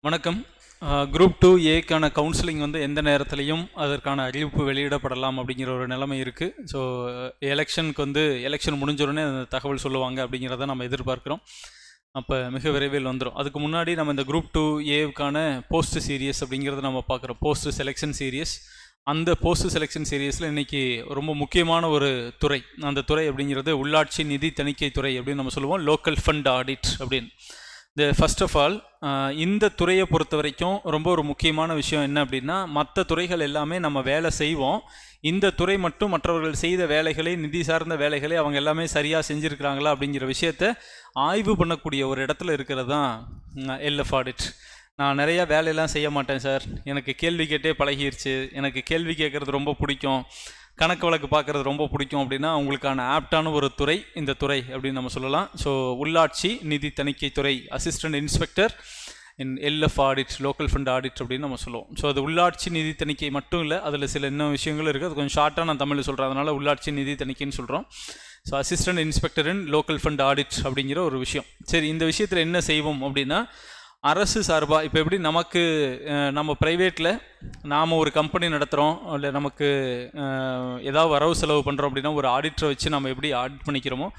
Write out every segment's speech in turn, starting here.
வணக்கம். Group 2A counselling எந்த நேரத்துலையும் அதற்கான அறிவிப்பு வெளியிடப்படலாம் அப்படிங்கிற ஒரு நிலைமை இருக்குது. ஸோ எலெக்ஷனுக்கு எலெக்ஷன் முடிஞ்ச உடனே அந்த தகவல் சொல்லுவாங்க அப்படிங்கிறத நம்ம எதிர்பார்க்குறோம். அப்போ மிக விரைவில் வந்துடும். அதுக்கு முன்னாடி நம்ம இந்த குரூப் 2A போஸ்ட் சீரியஸ் அப்படிங்கிறத நம்ம பார்க்குறோம். Post selection series. அந்த போஸ்ட் செலெக்ஷன் சீரியஸில் இன்றைக்கி ரொம்ப முக்கியமான ஒரு துறை. அந்த துறை அப்படிங்கிறது உள்ளாட்சி நிதி தணிக்கை துறை அப்படின்னு நம்ம சொல்லுவோம். லோக்கல் ஃபண்ட் ஆடிட் அப்படின்னு. ஃபர்ஸ்ட் ஆஃப் ஆல் இந்த துறையை பொறுத்த வரைக்கும் ரொம்ப ஒரு முக்கியமான விஷயம் என்ன அப்படின்னா, மற்ற துறைகள் எல்லாமே நம்ம வேலை செய்வோம். இந்த துறை மட்டும் மற்றவர்கள் செய்த வேலைகளை, நிதி சார்ந்த வேலைகளை அவங்க எல்லாமே சரியாக செஞ்சுருக்கிறாங்களா அப்படிங்கிற விஷயத்தை ஆய்வு பண்ணக்கூடிய ஒரு இடத்துல இருக்கிறது தான் எல்எஃப் ஆடிட். நான் நிறையா வேலையெல்லாம் செய்ய மாட்டேன் சார், எனக்கு கேள்வி கேட்டே பழகிருச்சு, எனக்கு கேள்வி கேட்குறது ரொம்ப பிடிக்கும், கணக்கு வழக்கு பார்க்குறது ரொம்ப பிடிக்கும் அப்படின்னா அவங்களுக்கான ஆப்டான ஒரு துறை இந்த துறை அப்படின்னு நம்ம சொல்லலாம். ஸோ உள்ளாட்சி நிதி தணிக்கை துறை, அசிஸ்டன்ட் இன்ஸ்பெக்டர் இன் LF audit, local fund audit அப்படின்னு நம்ம சொல்லுவோம். ஸோ அது உள்ளாட்சி நிதி தணிக்கை மட்டும் இல்லை, அதில் சில இன்னும் விஷயங்களும் இருக்குது. அது கொஞ்சம் ஷார்ட்டாக நான் தமிழில் சொல்கிறேன், அதனால் உள்ளாட்சி நிதி தணிக்கைன்னு சொல்கிறோம். ஸோ அசிஸ்டன்ட் இன்ஸ்பெக்டர் இன் லோக்கல் ஃபண்ட் ஆடிட் அப்படிங்கிற ஒரு விஷயம். சரி, இந்த விஷயத்தில் என்ன செய்வோம் அப்படின்னா, அரசு சார்பாக இப்போ எப்படி நமக்கு நம்ம ப்ரைவேட்டில் நாம் ஒரு கம்பெனி நடத்துகிறோம், இல்லை நமக்கு ஏதாவது வரவு செலவு பண்ணுறோம் அப்படின்னா ஒரு ஆடிட்டரை வச்சு நம்ம எப்படி ஆடிட் பண்ணிக்கிறோமோ,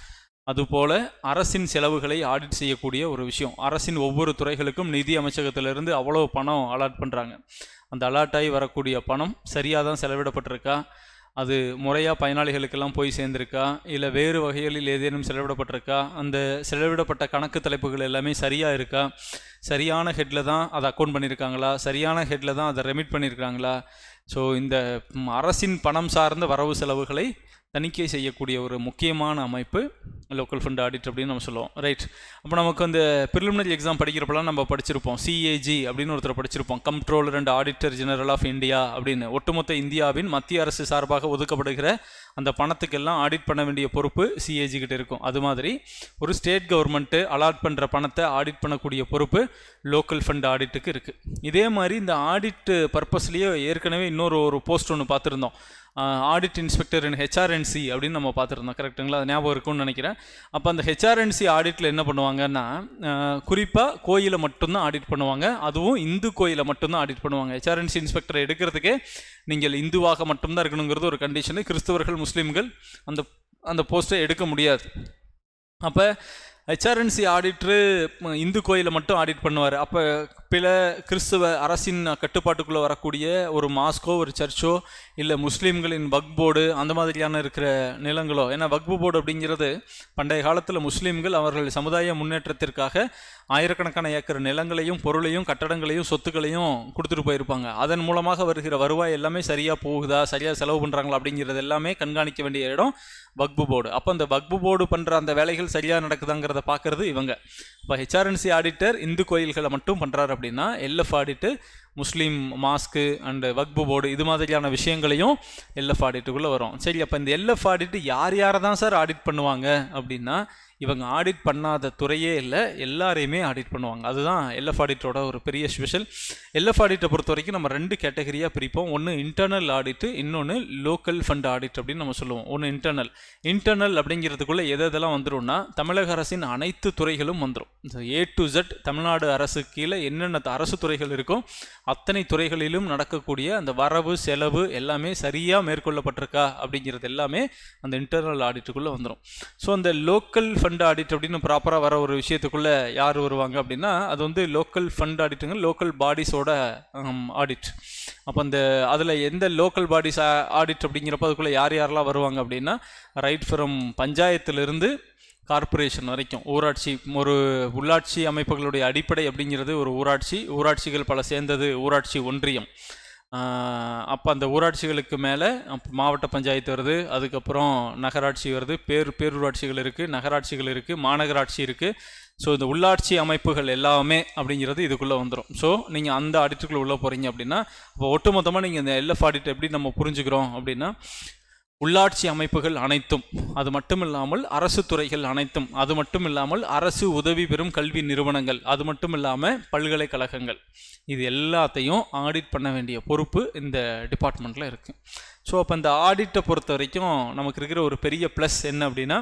அதுபோல் அரசின் செலவுகளை ஆடிட் செய்யக்கூடிய ஒரு விஷயம். அரசின் ஒவ்வொரு துறைகளுக்கும் நிதி அமைச்சகத்திலிருந்து அவ்வளோ பணம் அலாட் பண்ணுறாங்க. அந்த அலாட் ஆகி வரக்கூடிய பணம் சரியாக தான் செலவிடப்பட்டிருக்கா, அது முறையாக பயனாளிகளுக்கெல்லாம் போய் சேர்ந்துருக்கா, இல்லை வேறு வகைகளில் ஏதேனும் செலவிடப்பட்டிருக்கா, அந்த செலவிடப்பட்ட கணக்கு தலைப்புகள் எல்லாமே சரியாக இருக்கா, சரியான ஹெட்டில் தான் அதை அக்கௌண்ட் பண்ணியிருக்காங்களா, சரியான ஹெட்டில் தான் அதை ரெமிட் பண்ணியிருக்காங்களா. ஸோ இந்த அரசின் பணம் சார்ந்த வரவு செலவுகளை தணிக்கை செய்யக்கூடிய ஒரு முக்கியமான அமைப்பு லோக்கல் ஃபண்ட் ஆடிட் அப்படின்னு நம்ம சொல்லுவோம். ரைட். அப்போ நமக்கு அந்த ப்ரிலிமினரி எக்ஸாம் படிக்கிறப்பெல்லாம் நம்ம படிச்சிருப்போம், CAG அப்படின்னு ஒருத்தர் படிச்சிருப்போம், comptroller and auditor general of India அப்படின்னு. ஒட்டுமொத்த இந்தியாவின் மத்திய அரசு சார்பாக ஒதுக்கப்படுகிற அந்த பணத்துக்கெல்லாம் ஆடிட் பண்ண வேண்டிய பொறுப்பு CAG கிட்ட இருக்கும். அது மாதிரி ஒரு ஸ்டேட் கவர்மெண்ட்டு அலாட் பண்ணுற பணத்தை ஆடிட் பண்ணக்கூடிய பொறுப்பு லோக்கல் ஃபண்ட் ஆடிட்டுக்கு இருக்குது. இதே மாதிரி இந்த ஆடிட் பர்பஸ்லேயே ஏற்கனவே இன்னொரு போஸ்ட் ஒன்று பார்த்துருந்தோம், ஆடிட் இன்ஸ்பெக்டர் இன் HRNC அப்படின்னு நம்ம பார்த்துருந்தோம். கரெக்டுங்களா? அது ஞாபகம் இருக்கும்னு நினைக்கிறேன். அப்போ அந்த HRNC ஆடிட்டில் என்ன பண்ணுவாங்கன்னா, குறிப்பாக கோயிலை மட்டும்தான் ஆடிட் பண்ணுவாங்க, அதுவும் இந்து கோயிலை மட்டும்தான் ஆடிட் பண்ணுவாங்க. HRNC இன்ஸ்பெக்டரை எடுக்கிறதுக்கே நீங்கள் இந்துவாக மட்டும்தான் இருக்கணுங்கிறது ஒரு கண்டிஷனு. கிறிஸ்தவர்கள், முஸ்லீம்கள் அந்த போஸ்ட்டை எடுக்க முடியாது. அப்போ HRNC ஆடிட்ரு இந்து கோயிலை மட்டும் ஆடிட் பண்ணுவார். அப்போ பிற கிறிஸ்துவ அரசின் கட்டுப்பாட்டுக்குள்ளே வரக்கூடிய ஒரு மாஸ்கோ, ஒரு சர்ச்சோ, இல்லை முஸ்லீம்களின் வக்ஃப் போர்டு அந்த மாதிரியான இருக்கிற நிலங்களோ, ஏன்னா வக்ஃப் போர்டு அப்படிங்கிறது பண்டைய காலத்தில் முஸ்லீம்கள் அவர்கள் சமுதாய முன்னேற்றத்திற்காக ஆயிரக்கணக்கான ஏக்கர் நிலங்களையும் பொருளையும் கட்டடங்களையும் சொத்துக்களையும் கொடுத்துட்டு போயிருப்பாங்க. அதன் மூலமாக வருகிற வருவாய் எல்லாமே சரியாக போகுதா, சரியாக செலவு பண்ணுறாங்களா அப்படிங்கிறது எல்லாமே கண்காணிக்க வேண்டிய இடம் வக்ஃப் போர்டு. அப்போ அந்த வக்ஃப் போர்டு பண்ணுற அந்த வேலைகள் சரியாக நடக்குதாங்கிறத பார்க்குறது இவங்க. இப்போ HRNC ஆடிட்டர் இந்து கோயில்களை மட்டும் பண்ணுறாரு அப்படின்னா, எல்எஃப் ஆடிட்டு முஸ்லீம் மாஸ்க்கு அண்டு வக்ஃப் போர்டு இது மாதிரியான விஷயங்களையும் எல்எஃப் ஆடிட்டுக்குள்ளே வரும். சரி, அப்போ இந்த எல்எஃப் ஆடிட்டு யாரை தான் சார் ஆடிட் பண்ணுவாங்க அப்படின்னா, இவங்க ஆடிட் பண்ணாத துறையே இல்லை, எல்லாரையுமே ஆடிட் பண்ணுவாங்க. அதுதான் எல்எஃப் ஆடிட்டோட ஒரு பெரிய ஸ்பெஷல். எல்எஃப் ஆடிட்டை பொறுத்த வரைக்கும் நம்ம 2 கேட்டகரியாக பிரிப்போம். ஒன்று இன்டர்னல் ஆடிட்டு, இன்னொன்று லோக்கல் ஃபண்ட் ஆடிட் அப்படின்னு நம்ம சொல்லுவோம். ஒன்று இன்டர்னல் அப்படிங்கிறதுக்குள்ளே எதெல்லாம் வந்துடும்னா, தமிழக அரசின் அனைத்து துறைகளும் வந்துடும். A to Z தமிழ்நாடு அரசு கீழே என்னென்ன அரசு துறைகள் இருக்கோ அத்தனை துறைகளிலும் நடக்கக்கூடிய அந்த வரவு செலவு எல்லாமே சரியாக மேற்கொள்ளப்பட்டிருக்கா அப்படிங்கிறது எல்லாமே அந்த இன்டர்னல் ஆடிட்டுக்குள்ளே வந்துடும். ஸோ அந்த லோக்கல் ஃபண்ட் ஆடிட் அப்படின்னு ப்ராப்பராக வர ஒரு விஷயத்துக்குள்ளே யார் வருவாங்க அப்படின்னா, அது லோக்கல் ஃபண்ட் ஆடிட்டுங்க, லோக்கல் பாடிஸோட ஆடிட். அப்போ அதில் எந்த லோக்கல் பாடிஸ் ஆடிட் அப்படிங்கிறப்ப அதுக்குள்ளே யாரெல்லாம் வருவாங்க அப்படின்னா, ரைட் ஃப்ரம் பஞ்சாயத்திலிருந்து கார்பரேஷன் வரைக்கும், ஊராட்சி, ஒரு உள்ளாட்சி அமைப்புகளுடைய அடிப்படை அப்படிங்கிறது ஒரு ஊராட்சிகள் பல சேர்ந்தது ஊராட்சி ஒன்றியம். அப்போ அந்த ஊராட்சிகளுக்கு மேலே மாவட்ட பஞ்சாயத்து வருது, அதுக்கப்புறம் நகராட்சி வருது, பேரூராட்சிகள் இருக்குது, நகராட்சிகள் இருக்குது, மாநகராட்சி இருக்குது. ஸோ இந்த உள்ளாட்சி அமைப்புகள் எல்லாமே அப்படிங்கிறது இதுக்குள்ளே வந்துடும். ஸோ நீங்கள் அந்த ஆடிட்டுக்குள்ளே உள்ளே போகிறீங்க அப்படின்னா, இப்போ ஒட்டுமொத்தமாக நீங்கள் இந்த எல்எஃப் ஆடிட் எப்படி நம்ம புரிஞ்சுக்கிறோம் அப்படின்னா, உள்ளாட்சி அமைப்புகள் அனைத்தும், அது மட்டும் இல்லாமல் அரசு துறைகள் அனைத்தும், அது மட்டும் இல்லாமல் அரசு உதவி பெறும் கல்வி நிறுவனங்கள், அது மட்டும் இல்லாமல் பல்கலைக்கழகங்கள், இது எல்லாத்தையும் ஆடிட் பண்ண வேண்டிய பொறுப்பு இந்த டிபார்ட்மெண்ட்டில் இருக்குது. ஸோ அப்போ இந்த ஆடிட்டை பொறுத்த வரைக்கும் நமக்கு இருக்கிற ஒரு பெரிய ப்ளஸ் என்ன அப்படின்னா,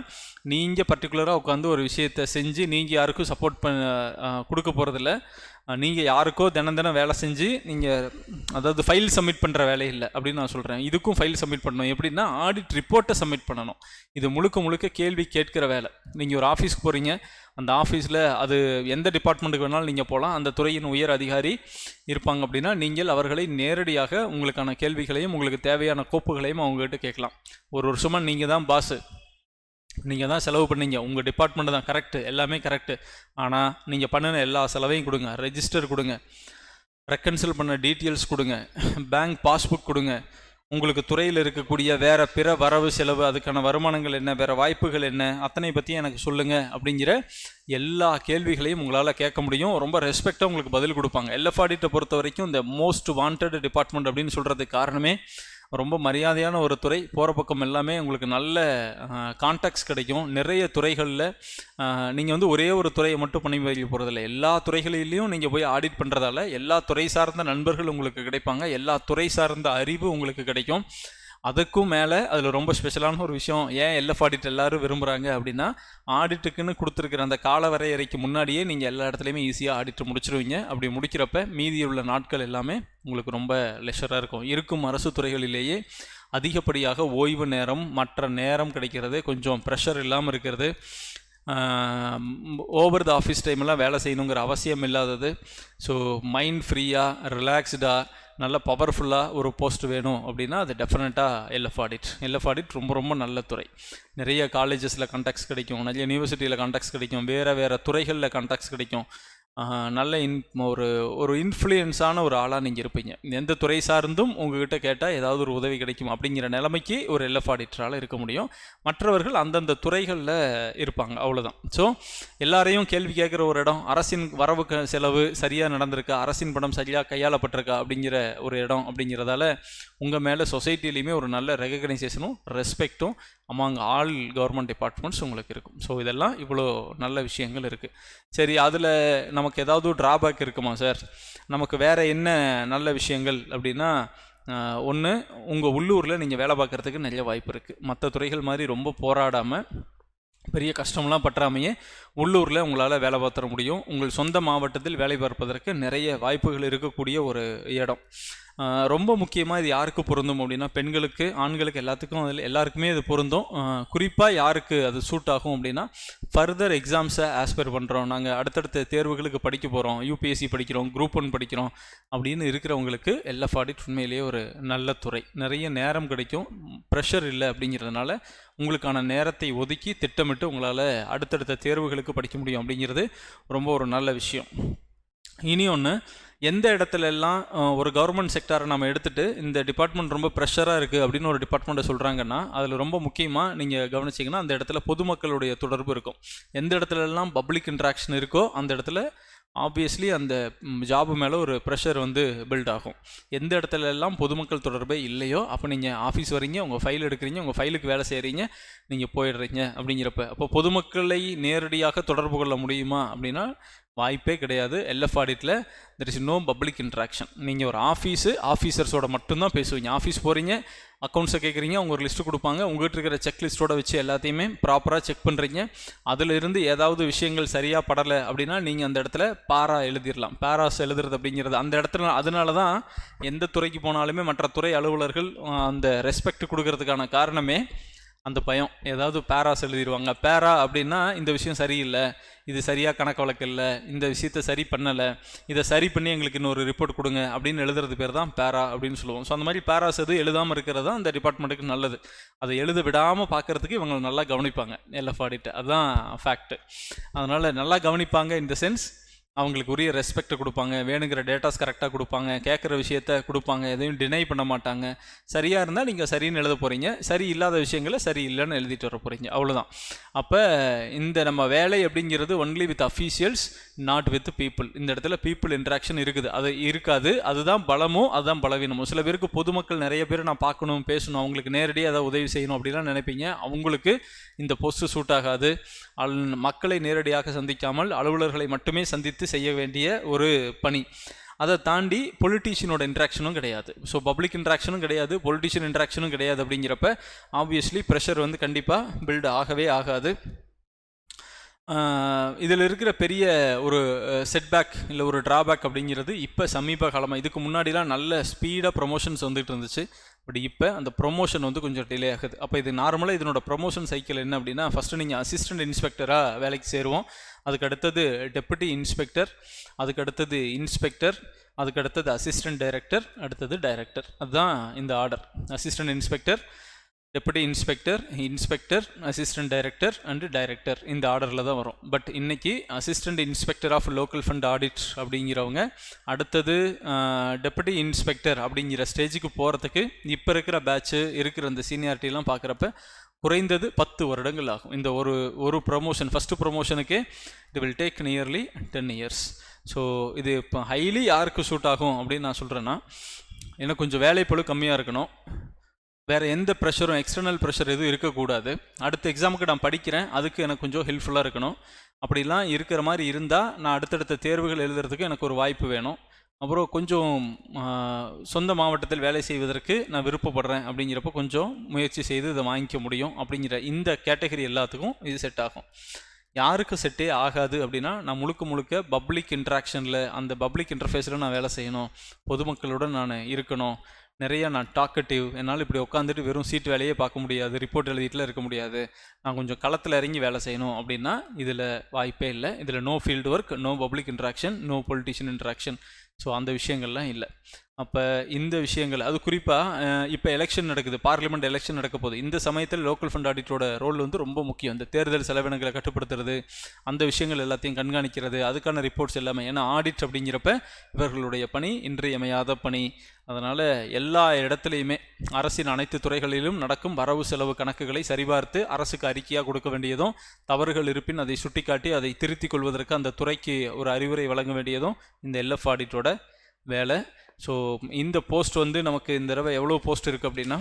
நீங்கள் பர்டிகுலராக உட்காந்து ஒரு விஷயத்தை செஞ்சு நீங்கள் யாருக்கும் சப்போர்ட் கொடுக்க போகிறதில்ல, நீங்கள் யாருக்கோ தினம் தினம் வேலை செஞ்சு நீங்கள் அதாவது ஃபைல் சப்மிட் பண்ணுற வேலை இல்லை அப்படின்னு நான் சொல்கிறேன். இதுக்கும் ஃபைல் சப்மிட் பண்ணணும். எப்படின்னா ஆடிட் ரிப்போர்ட்டை சப்மிட் பண்ணணும். இது முழுக்க முழுக்க கேள்வி கேட்கிற வேலை. நீங்கள் ஒரு ஆஃபீஸ்க்கு போகிறீங்க, அந்த ஆஃபீஸில் அது எந்த டிபார்ட்மெண்ட்டுக்கு வேணாலும் நீங்கள் போகலாம். அந்த துறையின் உயர் அதிகாரி இருப்பாங்க அப்படின்னா நீங்கள் அவர்களை நேரடியாக உங்களுக்கான கேள்விகளையும் உங்களுக்கு தேவையான கோப்புகளையும் அவங்ககிட்ட கேட்கலாம். ஒரு வருஷமாக நீங்கள் தான் பாஸு, நீங்கள் தான் செலவு பண்ணீங்க, உங்கள் டிபார்ட்மெண்ட் தான் கரெக்டு, எல்லாமே கரெக்டு. ஆனால் நீங்கள் பண்ணின எல்லா செலவையும் கொடுங்க, ரெஜிஸ்டர் கொடுங்க, ரெக்கன்சில் பண்ண டீட்டெயில்ஸ் கொடுங்க, பேங்க் பாஸ்புக் கொடுங்க, உங்களுக்கு துறையில் இருக்கக்கூடிய வேறு பிற வரவு செலவு, அதுக்கான வருமானங்கள் என்ன, வேறு வாய்ப்புகள் என்ன, அத்தனை பற்றியும் எனக்கு சொல்லுங்கள் அப்படிங்கிற எல்லா கேள்விகளையும் உங்களால் கேட்க முடியும். ரொம்ப ரெஸ்பெக்டாக உங்களுக்கு பதில் கொடுப்பாங்க. எல்எஃப் ஆடிட்டை பொறுத்த வரைக்கும் இந்த மோஸ்ட் வாண்டட் டிபார்ட்மெண்ட் அப்படின்னு சொல்கிறதுக்கு காரணமே ரொம்ப மரியாதையான ஒரு துறை. போகிற பக்கம் எல்லாமே உங்களுக்கு நல்ல கான்டாக்ட்ஸ் கிடைக்கும். நிறைய துறைகளில் நீங்கள் வந்து ஒரே ஒரு துறையை மட்டும் பண்ணி வைக்க போகிறதில்ல, எல்லா துறைகளிலையும் நீங்கள் போய் ஆடிட் பண்ணுறதால எல்லா துறை சார்ந்த நண்பர்கள் உங்களுக்கு கிடைப்பாங்க, எல்லா துறை சார்ந்த அறிவு உங்களுக்கு கிடைக்கும். அதுக்கும் மேலே அதில் ரொம்ப ஸ்பெஷலான ஒரு விஷயம், ஏன் எல்எஃப் ஆடிட் எல்லோரும் விரும்புகிறாங்க அப்படின்னா, ஆடிட்டுக்குன்னு கொடுத்துருக்குற அந்த கால வரையறைக்கு முன்னாடியே நீங்கள் எல்லா இடத்துலையுமே ஈஸியாக ஆடிட்டு முடிச்சிருவீங்க. அப்படி முடிக்கிறப்ப மீதி உள்ள நாட்கள் எல்லாமே உங்களுக்கு ரொம்ப லெஷராக இருக்கும். இருக்கும் அரசு துறைகளிலேயே அதிகப்படியாக ஓய்வு நேரம், மற்ற நேரம் கிடைக்கிறது, கொஞ்சம் ப்ரெஷர் இல்லாமல் இருக்கிறது, ஓவர் த ஆஃபீஸ் டைம்லாம் வேலை செய்யணுங்கிற அவசியம் இல்லாதது. ஸோ மைண்ட் ஃப்ரீயாக ரிலாக்ஸ்டாக நல்ல பவர்ஃபுல்லாக ஒரு போஸ்ட் வேணும் அப்படின்னா அது டெஃபினட்டாக எல்எஃப் ஆடிட். எல்எஃப் ஆடிட் ரொம்ப ரொம்ப நல்ல துறை. நிறைய காலேஜஸில் கான்டாக்ட்ஸ் கிடைக்கும், நிறைய யூனிவர்சிட்டியில் கான்டாக்ட்ஸ் கிடைக்கும், வேறு துறைகளில் கான்டாக்ட்ஸ் கிடைக்கும். நல்ல ஒரு இன்ஃப்ளூயன்ஸான ஒரு ஆளாக நீங்கள் இருப்பீங்க. எந்த துறை சார்ந்தும் உங்ககிட்ட கேட்டால் ஏதாவது ஒரு உதவி கிடைக்கும் அப்படிங்கிற நிலைமைக்கு ஒரு எல்எஃப் ஆடிட்டரால் இருக்க முடியும். மற்றவர்கள் அந்தந்த துறைகளில் இருப்பாங்க, அவ்வளோதான். ஸோ எல்லாரையும் கேள்வி கேட்குற ஒரு இடம், அரசின் வரவு செலவு சரியாக நடந்திருக்கா, அரசின் பணம் சரியாக கையாளப்பட்டிருக்கா அப்படிங்கிற ஒரு இடம் அப்படிங்கிறதால உங்கள் மேலே சொசைட்டிலையுமே ஒரு நல்ல ரெகக்னைசேஷனும் ரெஸ்பெக்டும் அமாங் ஆல் கவர்மெண்ட் டிபார்ட்மெண்ட்ஸ் உங்களுக்கு இருக்கும். ஸோ இதெல்லாம் இவ்வளோ நல்ல விஷயங்கள் இருக்குது. சரி, அதில் நமக்கு ஏதாவது ட்ராபேக் இருக்குமா சார், நமக்கு வேறு என்ன நல்ல விஷயங்கள் அப்படின்னா, ஒன்று, உங்கள் உள்ளூரில் நீங்கள் வேலை பார்க்குறதுக்கு நிறைய வாய்ப்பு இருக்குது. மற்ற துறைகள் மாதிரி ரொம்ப போராடாமல் பெரிய கஷ்டம்லாம் பற்றாமையே உள்ளூரில் உங்களால் வேலை பார்த்துட முடியும். உங்கள் சொந்த மாவட்டத்தில் வேலை பார்ப்பதற்கு நிறைய வாய்ப்புகள் இருக்கக்கூடிய ஒரு இடம். ரொம்ப முக்கியமாக இது யாருக்கு பொருந்தும் அப்படின்னா, பெண்களுக்கு, ஆண்களுக்கு, எல்லாத்துக்கும், அதில் எல்லாருக்குமே இது பொருந்தும். குறிப்பாக யாருக்கு அது சூட் ஆகும் அப்படின்னா, ஃபர்தர் எக்ஸாம்ஸை ஆஸ்பயர் பண்ணுறோம், நாங்கள் அடுத்தடுத்த தேர்வுகளுக்கு படிக்க போகிறோம், யூபிஎஸ்சி படிக்கிறோம், குரூப் 1 படிக்கிறோம் அப்படின்னு இருக்கிறவங்களுக்கு எல்எஃப் ஆடிட் உண்மையிலேயே ஒரு நல்ல துறை. நிறைய நேரம் கிடைக்கும், ப்ரெஷர் இல்லை அப்படிங்கிறதுனால உங்களுக்கான நேரத்தை ஒதுக்கி திட்டமிட்டு உங்களால் அடுத்தடுத்த தேர்வுகளுக்கு படிக்க முடியும் அப்படிங்கிறது ரொம்ப ஒரு நல்ல விஷயம். இனி ஒன்று, எந்த இடத்துலலாம் ஒரு கவர்மெண்ட் செக்டாரை நம்ம எடுத்துகிட்டு இந்த டிபார்ட்மெண்ட் ரொம்ப ப்ரெஷராக இருக்குது அப்படின்னு ஒரு டிபார்ட்மெண்ட்டை சொல்கிறாங்கன்னா, அதில் ரொம்ப முக்கியமாக நீங்கள் கவனிச்சிங்கன்னா அந்த இடத்துல பொதுமக்களுடைய தொடர்பு இருக்கும். எந்த இடத்துலலாம் பப்ளிக் இன்ட்ராக்ஷன் இருக்கோ அந்த இடத்துல ஆப்வியஸ்லி அந்த ஜாபு மேலே ஒரு ப்ரெஷர் வந்து பில்ட் ஆகும். எந்த இடத்துல எல்லாம் பொதுமக்கள் தொடர்பே இல்லையோ அப்போ நீங்கள் ஆஃபீஸ் வரீங்க, உங்கள் ஃபைல் எடுக்கிறீங்க, உங்கள் ஃபைலுக்கு வேலை செய்கிறீங்க, நீங்கள் போயிடுறீங்க அப்படிங்கிறப்ப அப்போ பொதுமக்களை நேரடியாக தொடர்பு கொள்ள முடியுமா அப்படின்னா வாய்ப்பே கிடையாது. எல்எஃப் ஆடிட்டில் there is no public interaction. நீங்கள் ஒரு ஆஃபீஸர்ஸோட மட்டும்தான் பேசுவீங்க. ஆஃபீஸ் போகிறீங்க, அக்கௌண்ட்ஸை கேட்குறீங்க, அவங்க ஒரு லிஸ்ட்டு கொடுப்பாங்க, உங்கள்கிட்ட இருக்கிற செக்லிஸ்ட்டோட வச்சு எல்லாத்தையுமே ப்ராப்பராக செக் பண்ணுறீங்க. அதிலிருந்து ஏதாவது விஷயங்கள் சரியாக படலை அப்படின்னா நீங்கள் அந்த இடத்துல எழுதிடலாம். பேராஸ் எழுதுறது அப்படிங்கிறது அந்த இடத்துல, அதனால தான் எந்த துறைக்கு போனாலுமே மற்ற துறை அலுவலர்கள் அந்த ரெஸ்பெக்ட் கொடுக்கறதுக்கான காரணமே அந்த பயம். ஏதாவது பேராஸ் எழுதிடுவாங்க. பேரா அப்படின்னா இந்த விஷயம் சரியில்லை, இது சரியாக கணக்கு வழக்கு இல்லை, இந்த விஷயத்தை சரி பண்ணலை, இதை சரி பண்ணி எங்களுக்கு இன்னொரு ரிப்போர்ட் கொடுங்க அப்படின்னு எழுதுறது பேர் தான் பேரா அப்படின்னு சொல்லுவோம். ஸோ அந்த மாதிரி பேராஸ் எது எழுதாமல் இருக்கிறது தான் அந்த டிபார்ட்மெண்ட்டுக்கு நல்லது. அதை எழுத விடாமல் பார்க்குறதுக்கு இவங்க நல்லா கவனிப்பாங்க எல்எஃப் ஆடிட். அதுதான் ஃபேக்ட்டு. அதனால் நல்லா கவனிப்பாங்க. இந்த சென்ஸ் அவங்களுக்கு உரிய ரெஸ்பெக்ட் கொடுப்பாங்க, வேணுங்கிற டேட்டாஸ் கரெக்டாக கொடுப்பாங்க, கேட்குற விஷயத்த கொடுப்பாங்க, எதையும் டினை பண்ண மாட்டாங்க. சரியாக இருந்தால் நீங்கள் சரின்னு எழுத போகிறீங்க, சரி இல்லாத விஷயங்களை சரி இல்லைன்னு எழுதிட்டு வர போகிறீங்க, அவ்வளோதான். அப்போ இந்த நம்ம வேலை அப்படிங்கிறது only with officials, not with people. இந்த இடத்துல பீப்புள் இன்ட்ராக்ஷன் இருக்குது, அது இருக்காது. அதுதான் பலமோ அதுதான் பலவீனமோ. சில பேருக்கு பொதுமக்கள் நிறைய பேர் நான் பார்க்கணும், பேசணும், அவங்களுக்கு நேரடியாக அதை உதவி செய்யணும் அப்படிலாம் நினைப்பீங்க. அவங்களுக்கு இந்த போஸ்ட்டு சூட் ஆகாது. மக்களை நேரடியாக சந்திக்காமல் அலுவலர்களை மட்டுமே சந்தித்து செய்ய வேண்டிய ஒரு பணி. அதை தாண்டி பொலிட்டீஷியனோட இன்ட்ராக்ஷனும் கிடையாது. ஸோ பப்ளிக் இன்ட்ராக்ஷனும் கிடையாது, பொலிட்டீஷியன் இன்ட்ராக்ஷனும் கிடையாது. அப்படிங்கிறப்ப ஆப்வியஸ்லி ப்ரெஷர் வந்து கண்டிப்பாக பில்ட் ஆகவே ஆகாது. இதில் இருக்கிற பெரிய ஒரு செட்பேக் இல்லை ஒரு ட்ராபேக் அப்படிங்கிறது இப்போ சமீப காலமாக, இதுக்கு முன்னாடிலாம் நல்ல ஸ்பீடாக ப்ரொமோஷன்ஸ் வந்துட்டு இருந்துச்சு. பட் இப்போ அந்த ப்ரொமோஷன் வந்து கொஞ்சம் டிலே ஆகுது. அப்போ இது நார்மலாக இதனோட ப்ரொமோஷன் சைக்கிள் என்ன அப்படின்னா, ஃபஸ்ட்டு நீங்கள் அசிஸ்டன்ட் இன்ஸ்பெக்டராக வேலைக்கு சேருவோம், அதுக்கு அடுத்தது டெப்புட்டி இன்ஸ்பெக்டர், அதுக்கு அடுத்தது இன்ஸ்பெக்டர், அதுக்கு அடுத்தது அசிஸ்டன்ட் டைரக்டர், அடுத்தது டைரக்டர். அதுதான் இந்த order. Assistant inspector, deputy inspector, inspector, assistant director and director, இந்த ஆர்டரில் தான் வரும். பட் இன்றைக்கி assistant inspector of local fund audit அப்படிங்கிறவங்க அடுத்தது டெப்புட்டி இன்ஸ்பெக்டர் அப்படிங்கிற ஸ்டேஜுக்கு போகிறதுக்கு இப்போ இருக்கிற பேட்ச்சு இருக்கிற இந்த சீனியாரிட்டிலாம் பார்க்குறப்ப குறைந்தது 10 வருடங்கள் ஆகும். இந்த ஒரு ப்ரொமோஷன், ஃபஸ்ட்டு ப்ரொமோஷனுக்கே இது will take nearly 10 years. So இது இப்போ ஹைலி யாருக்கு சூட் ஆகும் அப்படின்னு நான் சொல்கிறேன்னா, எனக்கு கொஞ்சம் வேலைப்பளு கம்மியாக இருக்கணும், வேறு எந்த ப்ரெஷரும் எக்ஸ்டர்னல் ப்ரெஷர் எதுவும் இருக்கக்கூடாது, அடுத்த எக்ஸாமுக்கு நான் படிக்கிறேன் அதுக்கு எனக்கு கொஞ்சம் ஹெல்ப்ஃபுல்லாக இருக்கணும். அப்படிலாம் இருக்கிற மாதிரி இருந்தால் நான் அடுத்தடுத்த தேர்வுகள் எழுதுறதுக்கு எனக்கு ஒரு வாய்ப்பு வேணும். அப்புறம் கொஞ்சம் சொந்த மாவட்டத்தில் வேலை செய்வதற்கு நான் விருப்பப்படுறேன் அப்படிங்கிறப்ப கொஞ்சம் முயற்சி செய்து இதை வாங்கிக்க முடியும். அப்படிங்கிற இந்த கேட்டகரி எல்லாத்துக்கும் இது செட் ஆகும். யாருக்கு செட்டே ஆகாது அப்படின்னா, நான் முழுக்க பப்ளிக் இன்ட்ராக்ஷனில், அந்த பப்ளிக் இன்டர்ஃபேஸில் நான் வேலை செய்யணும், பொதுமக்களுடன் நான் இருக்கணும், நிறையா நான் டாக்கட்டிவ், என்னால் இப்படி உட்காந்துட்டு வெறும் சீட் வேலையே பார்க்க முடியாது, ரிப்போர்ட் எழுதிட்டுலாம் இருக்க முடியாது, நான் கொஞ்சம் களத்தில் இறங்கி வேலை செய்யணும் அப்படின்னா இதில் வாய்ப்பே இல்லை. இதில் no field work, no public interaction, no politician interaction. So அந்த விஷயங்கள்லாம் இல்லை. அப்போ இந்த விஷயங்கள், அது குறிப்பாக இப்போ எலெக்ஷன் நடக்குது, பார்லிமெண்ட் எலெக்ஷன் நடக்க போகுது. இந்த சமயத்தில் லோக்கல் ஃபண்ட் ஆடிட்டோட ரோல் வந்து ரொம்ப முக்கியம். இந்த தேர்தல் செலவினங்களை கட்டுப்படுத்துறது, அந்த விஷயங்கள் எல்லாத்தையும் கண்காணிக்கிறது, அதுக்கான ரிப்போர்ட்ஸ் எல்லாமே. ஏன்னா ஆடிட் அப்படிங்கிறப்ப இவர்களுடைய பணி இன்றியமையாத பணி. அதனால் எல்லா இடத்துலையுமே அரசின் அனைத்து துறைகளிலும் நடக்கும் வரவு செலவு கணக்குகளை சரிபார்த்து அரசுக்கு அறிக்கையாக கொடுக்க வேண்டியதும், தவறுகள் இருப்பின் அதை சுட்டிக்காட்டி அதை திருத்திக் கொள்வதற்கு அந்த துறைக்கு ஒரு அறிவுரை வழங்க வேண்டியதும் இந்த எல்எஃப் ஆடிட்டோட வேலை. ஸோ இந்த போஸ்ட் வந்து நமக்கு இந்த தடவை எவ்வளோ போஸ்ட் இருக்குது அப்படின்னா,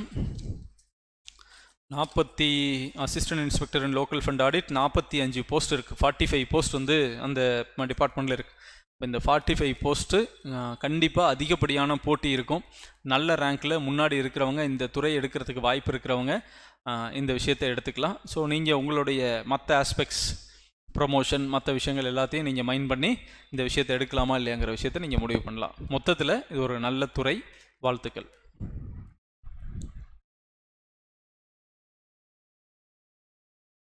40 அசிஸ்டன்ட் இன்ஸ்பெக்டர் இன் லோக்கல் ஃபண்ட் ஆடிட் 45 போஸ்ட் இருக்குது. 45 போஸ்ட் வந்து அந்த டிபார்ட்மெண்ட்டில் இருக்குது. இப்போ இந்த 45 போஸ்ட்டு கண்டிப்பாக அதிகப்படியான போட்டி இருக்கும். நல்ல ரேங்க்கில் முன்னாடி இருக்கிறவங்க, இந்த துறை எடுக்கிறதுக்கு வாய்ப்பு இருக்கிறவங்க இந்த விஷயத்தை எடுத்துக்கலாம். ஸோ நீங்கள் உங்களுடைய மற்ற ஆஸ்பெக்ட்ஸ், ப்ரொமோஷன், மற்ற விஷயங்கள் எல்லாத்தையும் நீங்கள் மைண்ட் பண்ணி இந்த விஷயத்தை எடுக்கலாமா இல்லையாங்கிற விஷயத்தை நீங்கள் முடிவு பண்ணலாம். மொத்தத்தில் இது ஒரு நல்ல துறை. வாழ்த்துக்கள்.